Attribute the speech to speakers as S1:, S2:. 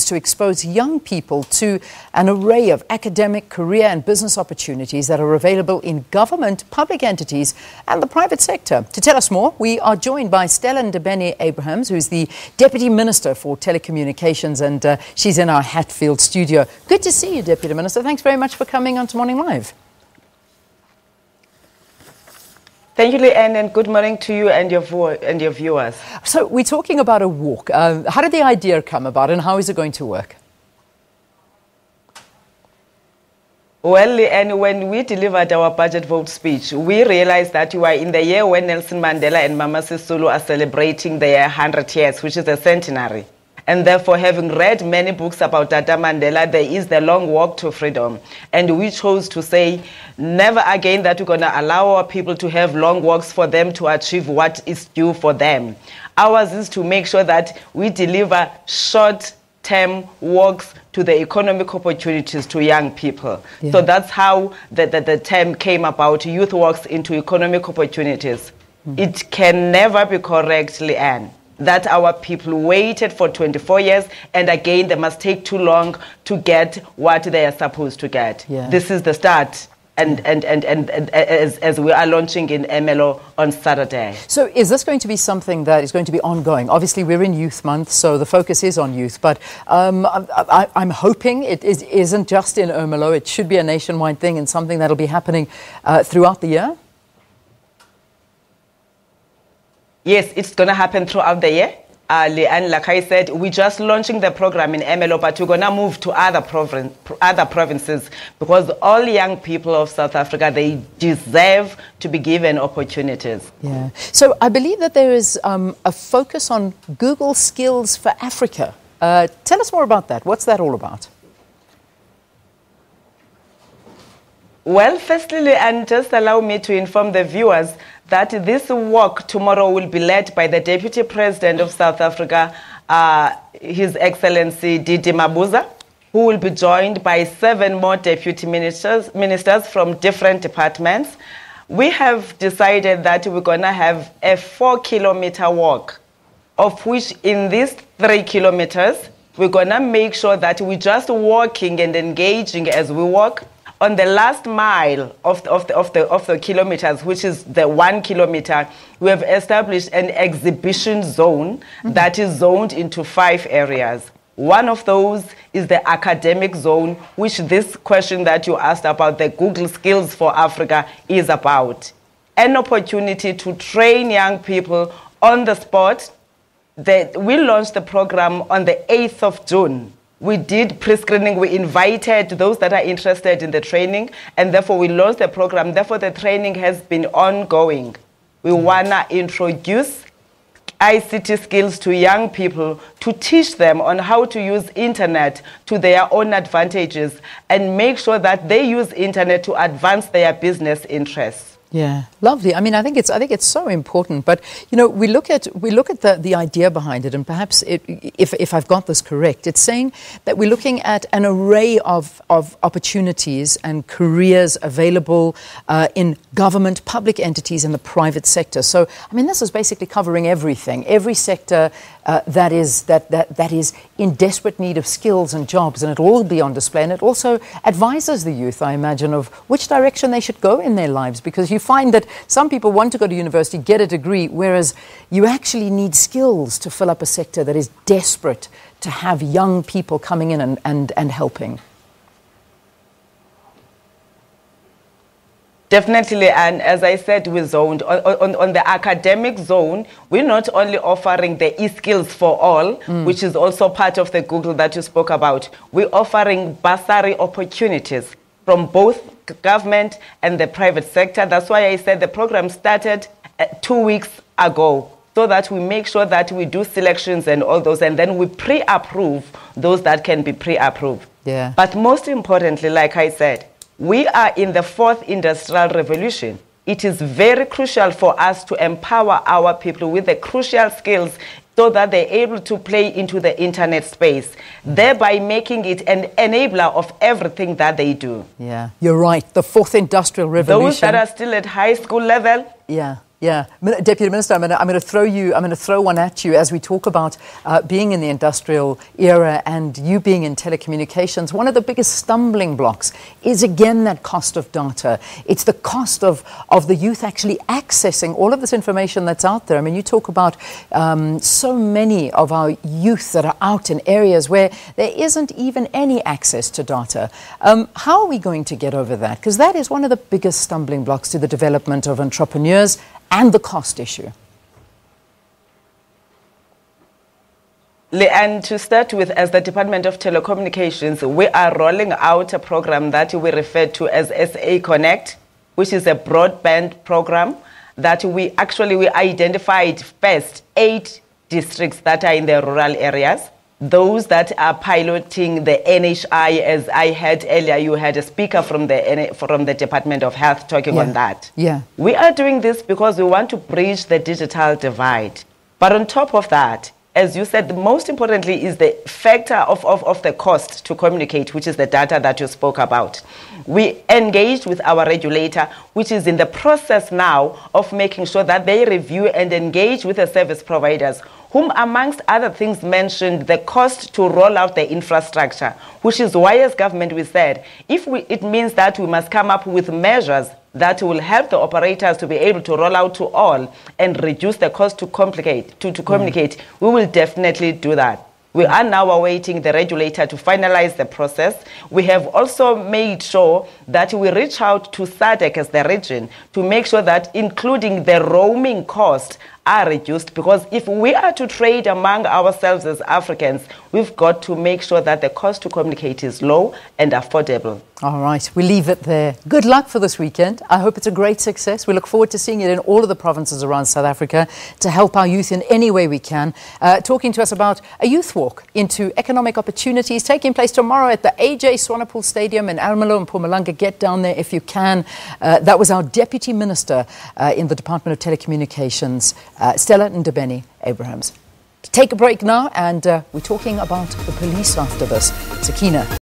S1: to expose young people to an array of academic, career and business opportunities that are available in government, public entities and the private sector. To tell us more, we are joined by Stella Ndabeni Abrahams, who's the Deputy Minister for Telecommunications, and she's in our Hatfield Studio. Good to see you, Deputy Minister. Thanks very much for coming on to Morning Live.
S2: Thank you, Leanne, and good morning to you and your viewers.
S1: So we're talking about a walk. How did the idea come about and how is it going to work?
S2: Well, Leanne, when we delivered our budget vote speech, we realized that we were in the year when Nelson Mandela and Mama Sisulu are celebrating their 100 years, which is a centenary. And therefore, having read many books about Tata Mandela, there is the long walk to freedom. And we chose to say, never again that we're going to allow our people to have long walks for them to achieve what is due for them. Ours is to make sure that we deliver short-term walks to the economic opportunities to young people. Yeah. So that's how the term came about, youth walks into economic opportunities. It can never be correct, Leanne, that our people waited for 24 years and again they must take too long to get what they are supposed to get. Yeah. This is the start and as we are launching in Ermelo on Saturday.
S1: So is this going to be something that is going to be ongoing? Obviously we're in Youth Month, so the focus is on youth, but I'm hoping it isn't just in Ermelo. It should be a nationwide thing and something that'll be happening throughout the year.
S2: Yes, it's going to happen throughout the year. And like I said, we're just launching the program in Ermelo, but we're going to move to other provinces because all young people of South Africa, they deserve to be given opportunities.
S1: Yeah. So I believe that there is a focus on Google Skills for Africa. Tell us more about that. What's that all about?
S2: Well, firstly, and just allow me to inform the viewers that this walk tomorrow will be led by the Deputy President of South Africa, His Excellency Didi Mabuza, who will be joined by 7 more deputy ministers from different departments. We have decided that we're going to have a 4-kilometer walk, of which in these 3 kilometers, we're going to make sure that we're just walking and engaging as we walk. On the last mile of the kilometers, which is the 1 kilometer, we have established an exhibition zone that is zoned into 5 areas. One of those is the academic zone, which this question that you asked about, the Google Skills for Africa, is about. An opportunity to train young people on the spot. We launched the program on the 8th of June. We did pre-screening. We invited those that are interested in the training, and therefore we launched the program. Therefore, the training has been ongoing. We want to introduce ICT skills to young people to teach them on how to use internet to their own advantages and make sure that they use internet to advance their business interests.
S1: Yeah, lovely. I mean, I think it's so important. But you know, we look at the idea behind it, and perhaps if I've got this correct, it's saying that we're looking at an array of opportunities and careers available in government, public entities, and the private sector. So, I mean, this is basically covering everything, every sector that is in desperate need of skills and jobs, and it'll all be on display. And it also advises the youth, I imagine, of which direction they should go in their lives, because you find that some people want to go to university, get a degree, whereas you actually need skills to fill up a sector that is desperate to have young people coming in and helping.
S2: Definitely, and as I said, we zoned on the academic zone. We're not only offering the e-skills for all, which is also part of the Google that you spoke about. We're offering bursary opportunities from both government and the private sector. That's why I said the program started 2 weeks ago, so that we make sure that we do selections and all those, and then we pre-approve those that can be pre-approved.
S1: Yeah.
S2: But most importantly, like I said, we are in the 4th industrial revolution. It is very crucial for us to empower our people with the crucial skills so that they're able to play into the internet space, thereby making it an enabler of everything that they do.
S1: Yeah, you're right. The 4th industrial revolution.
S2: Those that are still at high school level,
S1: yeah, Yeah, Deputy Minister, I'm going to throw one at you as we talk about being in the industrial era and you being in telecommunications. One of the biggest stumbling blocks is again that cost of data. It's the cost of the youth actually accessing all of this information that's out there. I mean, you talk about so many of our youth that are out in areas where there isn't even any access to data. How are we going to get over that? Because that is one of the biggest stumbling blocks to the development of entrepreneurs and the cost issue.
S2: And to start with, as the Department of Telecommunications, we are rolling out a program that we refer to as SA Connect, which is a broadband program that we identified first 8 districts that are in the rural areas. Those that are piloting the NHI, as I heard earlier, you had a speaker from the Department of Health talking on that.
S1: Yeah.
S2: We are doing this because we want to bridge the digital divide. But on top of that, as you said, most importantly is the factor of the cost to communicate, which is the data that you spoke about. We engaged with our regulator, which is in the process now of making sure that they review and engage with the service providers, whom amongst other things mentioned the cost to roll out the infrastructure, which is why as government we said, it means that we must come up with measures that will help the operators to be able to roll out to all and reduce the cost to communicate. We will definitely do that. We are now awaiting the regulator to finalize the process. We have also made sure that we reach out to SADC as the region to make sure that including the roaming cost are reduced, because if we are to trade among ourselves as Africans, we've got to make sure that the cost to communicate is low and affordable.
S1: All right, we leave it there. Good luck for this weekend. I hope it's a great success. We look forward to seeing it in all of the provinces around South Africa to help our youth in any way we can. Talking to us about a youth walk into economic opportunities taking place tomorrow at the AJ Swanepoel Stadium in Ermelo and Mpumalanga. Get down there if you can. That was our Deputy Minister in the Department of Telecommunications, Stella Ndabeni Abrahams. Take a break now, and we're talking about the police after this. Sakina